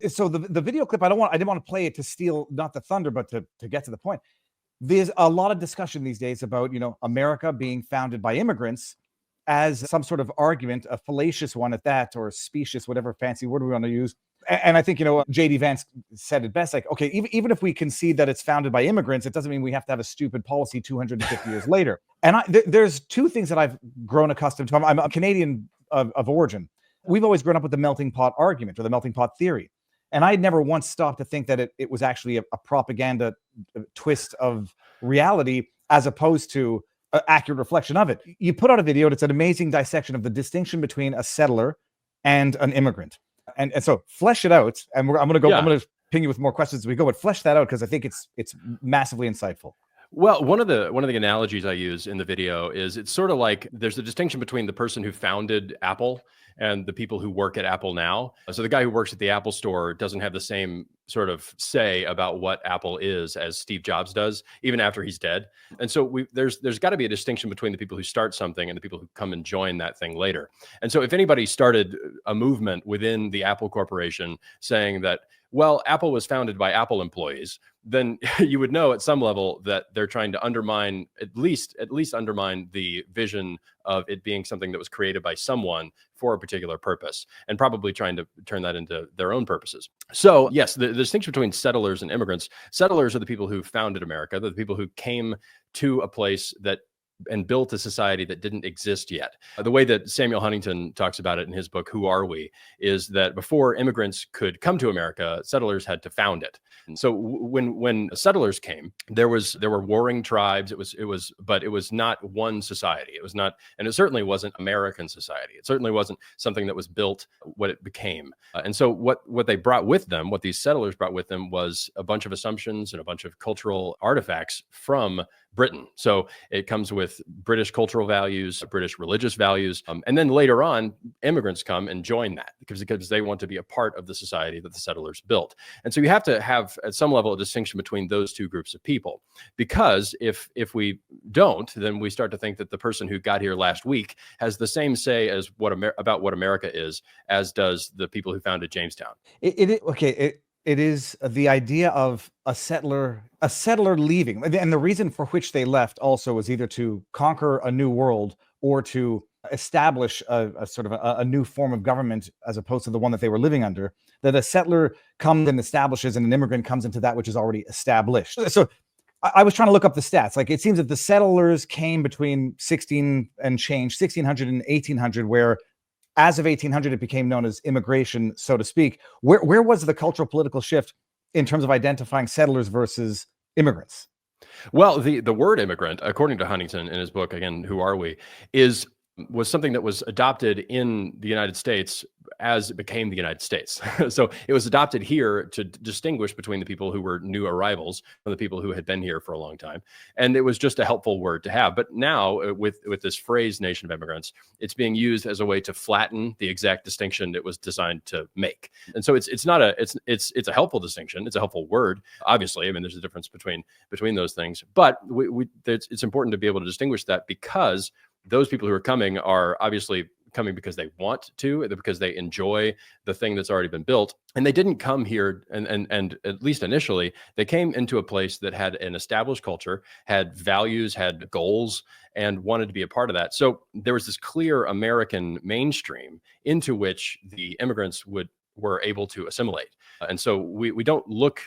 So the video clip, I didn't want to play it to steal not the thunder, but to get to the point. There's a lot of discussion these days about, America being founded by immigrants as some sort of argument, a fallacious one at that, or specious, whatever fancy word we want to use. And I think, JD Vance said it best, like, okay, even if we concede that it's founded by immigrants, it doesn't mean we have to have a stupid policy 250 years later. And there's two things that I've grown accustomed to. I'm a Canadian of origin. We've always grown up with the melting pot argument or the melting pot theory. And I never once stopped to think that it was actually a propaganda twist of reality as opposed to an accurate reflection of it. You put out a video that's an amazing dissection of the distinction between a settler and an immigrant. And so flesh it out. And I'm going to ping you with more questions as we go, but flesh that out because I think it's massively insightful. Well, one of the analogies I use in the video is it's sort of like there's a distinction between the person who founded Apple and the people who work at Apple now. So the guy who works at the Apple store doesn't have the same sort of say about what Apple is as Steve Jobs does, even after he's dead. And so there's got to be a distinction between the people who start something and the people who come and join that thing later. And so if anybody started a movement within the Apple Corporation saying that, well, Apple was founded by Apple employees, then you would know at some level that they're trying to undermine, at least undermine the vision of it being something that was created by someone for a particular purpose, and probably trying to turn that into their own purposes. So yes, the distinction between settlers and immigrants: settlers are the people who founded America. They're the people who came to a place and built a society that didn't exist yet. The way that Samuel Huntington talks about it in his book, Who Are We?, is that before immigrants could come to America, settlers had to found it. And so when settlers came, there were warring tribes. But it was not one society. It was not, and it certainly wasn't American society. It certainly wasn't something that was built what it became. And so what they brought with them, what these settlers brought with them, was a bunch of assumptions and a bunch of cultural artifacts from Britain. So it comes with British cultural values, British religious values. And then later on, immigrants come and join that because they want to be a part of the society that the settlers built. And so you have to have at some level a distinction between those two groups of people, because if we don't, then we start to think that the person who got here last week has the same say as about what America is, as does the people who founded Jamestown. It is the idea of a settler leaving. And the reason for which they left also was either to conquer a new world or to establish a sort of a new form of government as opposed to the one that they were living under. That a settler comes and establishes and an immigrant comes into that which is already established. So I was trying to look up the stats. Like, it seems that the settlers came between 1600 and 1800, where as of 1800, it became known as immigration, so to speak. Where was the cultural political shift in terms of identifying settlers versus immigrants? Well, the word immigrant, according to Huntington in his book, again, Who Are We?, was something that was adopted in the United States as it became the United States. So it was adopted here to distinguish between the people who were new arrivals from the people who had been here for a long time. And it was just a helpful word to have. But now with this phrase, nation of immigrants, it's being used as a way to flatten the exact distinction it was designed to make. And so it's a helpful distinction. It's a helpful word. Obviously, I mean, there's a difference between those things, but it's important to be able to distinguish that, because those people who are coming are obviously coming because they want to, because they enjoy the thing that's already been built. And they didn't come here, and at least initially, they came into a place that had an established culture, had values, had goals, and wanted to be a part of that. So there was this clear American mainstream into which the immigrants were able to assimilate. And so we don't look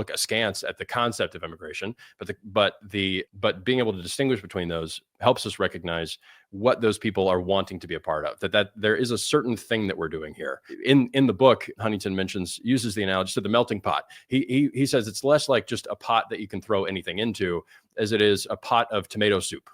askance at the concept of immigration, but being able to distinguish between those helps us recognize what those people are wanting to be a part of, that there is a certain thing that we're doing here. In the book, Huntington uses the analogy to the melting pot. He says it's less like just a pot that you can throw anything into as it is a pot of tomato soup.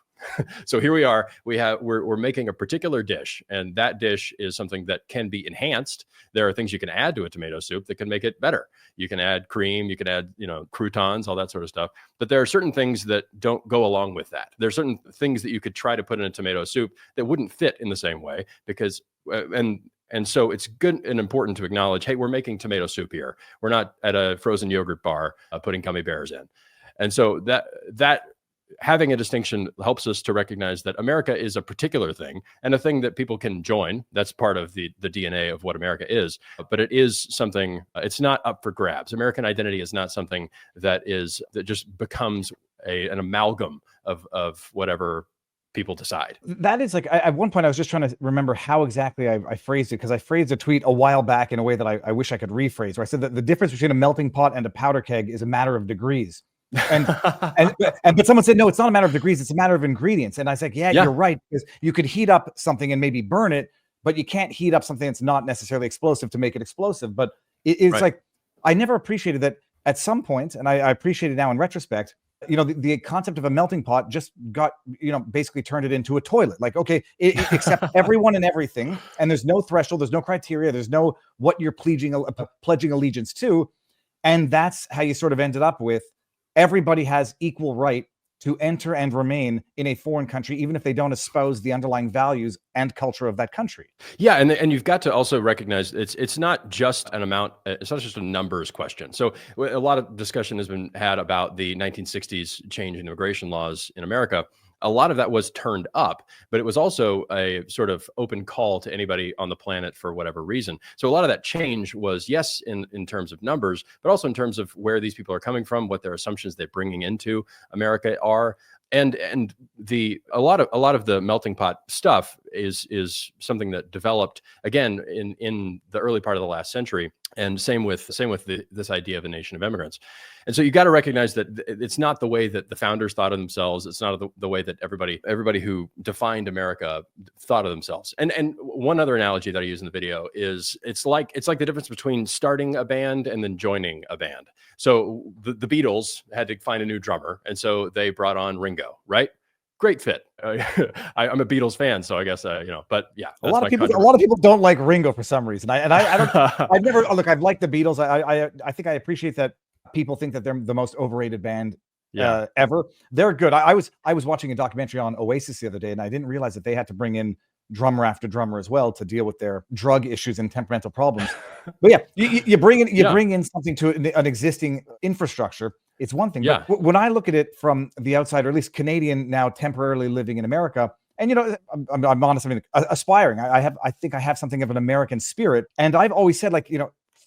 So here we are, we're making a particular dish, and that dish is something that can be enhanced. There are things you can add to a tomato soup that can make it better. You can add cream, you can add, croutons, all that sort of stuff. But there are certain things that don't go along with that. There are certain things that you could try to put in a tomato soup that wouldn't fit in the same way, because, and so it's good and important to acknowledge, hey, we're making tomato soup here. We're not at a frozen yogurt bar putting gummy bears in. And so that having a distinction helps us to recognize that America is a particular thing and a thing that people can join. That's part of the DNA of what America is. But it is something, it's not up for grabs. American identity is not something that just becomes an amalgam of whatever people decide. That is like, at one point I was just trying to remember how exactly I phrased it, because I phrased a tweet a while back in a way that I wish I could rephrase, where I said that the difference between a melting pot and a powder keg is a matter of degrees. But someone said, no, it's not a matter of degrees, it's a matter of ingredients. And I was like, yeah, you're right, because you could heat up something and maybe burn it, but you can't heat up something that's not necessarily explosive to make it explosive. But it's like, I never appreciated that at some point, and I appreciate it now in retrospect. The concept of a melting pot just got, basically turned it into a toilet. Like, okay, accept everyone and everything, and there's no threshold, there's no criteria, there's no what you're pledging allegiance to. And that's how you sort of ended up with everybody has equal right to enter and remain in a foreign country, even if they don't espouse the underlying values and culture of that country. Yeah, and you've got to also recognize it's not just an amount, it's not just a numbers question. So a lot of discussion has been had about the 1960s change in immigration laws in America. A lot of that was turned up, but it was also a sort of open call to anybody on the planet for whatever reason. So a lot of that change was, yes, in terms of numbers, but also in terms of where these people are coming from, what their assumptions they're bringing into America are. And a lot of the melting pot stuff is something that developed again in the early part of the last century, and same with this idea of a nation of immigrants. And so you got to recognize that it's not the way that the founders thought of themselves. It's not the way that everybody who defined America thought of themselves. And one other analogy that I use in the video is it's like the difference between starting a band and then joining a band. So the Beatles had to find a new drummer, and so they brought on Ringo, right? Great fit. I'm a Beatles fan, so I guess But yeah, a lot of people don't like Ringo for some reason. I don't. I've never look. I've liked the Beatles. I think I appreciate that people think that they're the most overrated band ever. They're good. I was watching a documentary on Oasis the other day, and I didn't realize that they had to bring in drummer after drummer as well to deal with their drug issues and temperamental problems. But yeah, you bring in something to an existing infrastructure. It's one thing. Yeah. But when I look at it from the outside, or at least Canadian now temporarily living in America, and I'm honest, I mean, aspiring. I think I have something of an American spirit, and I've always said, like,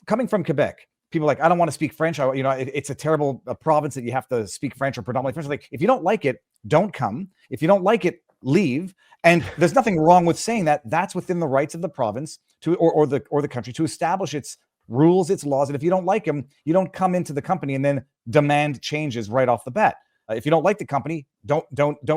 coming from Quebec, people are like, I don't want to speak French. It's a terrible province that you have to speak French or predominantly French. Like, if you don't like it, don't come. If you don't like it, leave. And there's nothing wrong with saying that. That's within the rights of the province or the country to establish its rules, its laws. And if you don't like them, you don't come into the company and then demand changes right off the bat. If you don't like the company, don't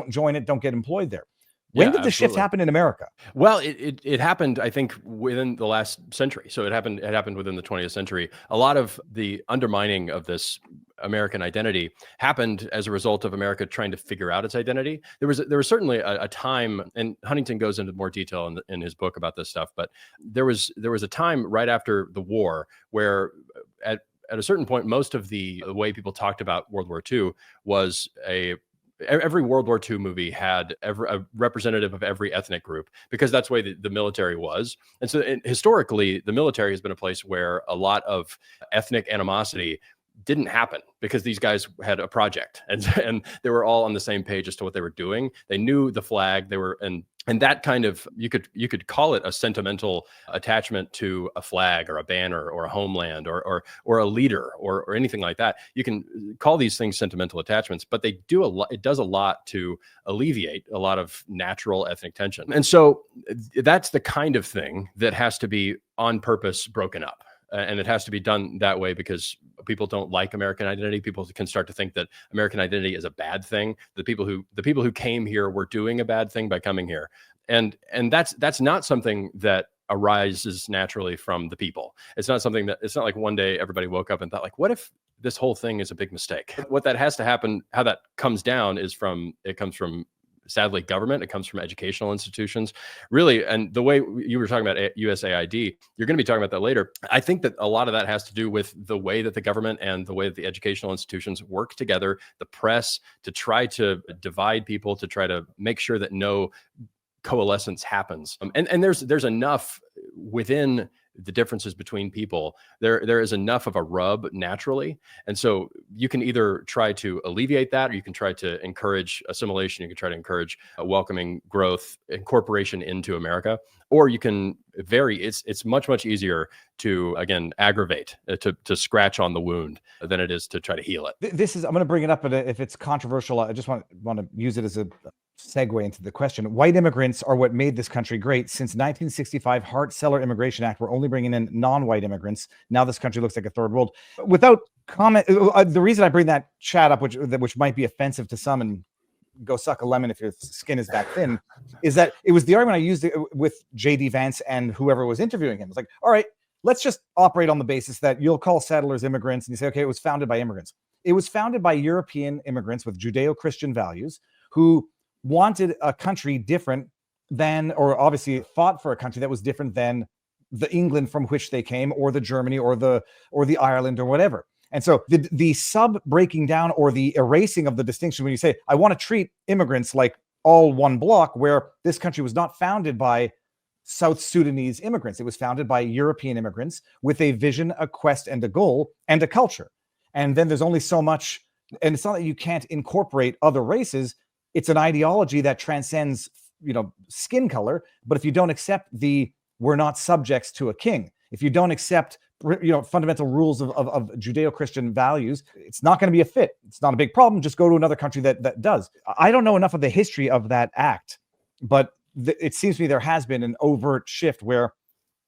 join it. Don't get employed there. When did the shift happen in America? Well, it happened, I think, within the last century. So it happened within the 20th century. A lot of the undermining of this American identity happened as a result of America trying to figure out its identity. There was certainly a time, and Huntington goes into more detail in his book about this stuff, but there was a time right after the war where at a certain point, most of the way people talked about World War II was every World War II movie had a representative of every ethnic group, because that's the way the military was. And so historically, the military has been a place where a lot of ethnic animosity didn't happen, because these guys had a project and they were all on the same page as to what they were doing. They knew the flag. They were and that kind of, you could call it a sentimental attachment to a flag or a banner or a homeland or a leader or anything like that. You can call these things sentimental attachments, but they do a lot. It does a lot to alleviate a lot of natural ethnic tension. And so that's the kind of thing that has to be on purpose broken up. And it has to be done that way because people don't like American identity. People can start to think that American identity is a bad thing. The people who came here were doing a bad thing by coming here. And that's not something that arises naturally from the people. It's not like one day everybody woke up and thought, like, what if this whole thing is a big mistake? What that has to happen, how that comes down it comes from sadly government. It comes from educational institutions, really. And the way you were talking about USAID, you're going to be talking about that later. I think that a lot of that has to do with the way that the government and the way that the educational institutions work together, the press, to try to divide people, to try to make sure that no coalescence happens. And there's enough within the differences between people, there is enough of a rub naturally. And so you can either try to alleviate that, or you can try to encourage assimilation. You can try to encourage welcoming growth, incorporation into America, or you can it's much easier to, again, aggravate, to scratch on the wound than it is to try to heal it. This is, I'm going to bring it up, but if it's controversial, I just want to use it as a segue into the question. White immigrants are what made this country great. Since 1965 Hart-Celler Immigration Act, we're only bringing in non-white immigrants. Now this country looks like a third world. Without comment, the reason I bring that chat up, which might be offensive to some, and go suck a lemon if your skin is that thin, is that it was the argument I used with J.D. Vance and whoever was interviewing him. It's like, all right, let's just operate on the basis that you'll call settlers immigrants, and you say, okay, it was founded by immigrants. It was founded by European immigrants with Judeo-Christian values who wanted a country different than, or obviously fought for a country that was different than the England from which they came, or the Germany, or the Ireland, or whatever. And so the sub breaking down, or the erasing of the distinction, when you say, I want to treat immigrants like all one block, where this country was not founded by South Sudanese immigrants. It was founded by European immigrants with a vision, a quest, and a goal, and a culture. And then there's only so much, and it's not that you can't incorporate other races. It's an ideology that transcends, skin color. But if you don't accept we're not subjects to a king, if you don't accept fundamental rules of Judeo-Christian values, it's not going to be a fit. It's not a big problem. Just go to another country that does. I don't know enough of the history of that act, but it seems to me there has been an overt shift where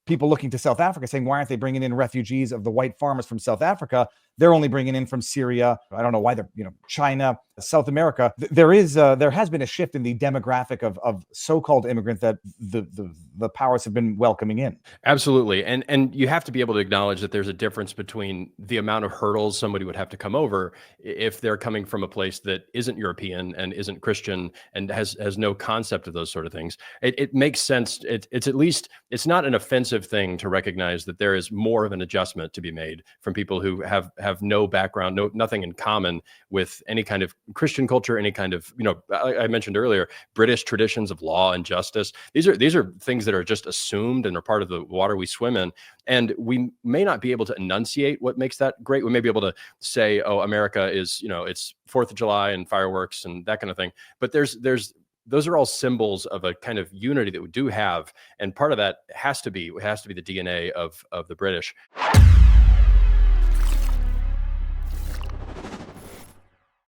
people looking to South Africa saying, why aren't they bringing in refugees of the white farmers from South Africa? They're only bringing in from Syria. I don't know why they're, China, South America. There has been a shift in the demographic of so-called immigrants that the powers have been welcoming in. Absolutely. And you have to be able to acknowledge that there's a difference between the amount of hurdles somebody would have to come over if they're coming from a place that isn't European and isn't Christian and has no concept of those sort of things. It makes sense. It's at least, it's not an offensive thing to recognize that there is more of an adjustment to be made from people who have no background, nothing in common with any kind of Christian culture, any kind of, I mentioned earlier, British traditions of law and justice. These are things that are just assumed and are part of the water we swim in. And we may not be able to enunciate what makes that great. We may be able to say, oh, America is, it's 4th of July and fireworks and that kind of thing. But those are all symbols of a kind of unity that we do have. And part of that has to be the DNA of the British.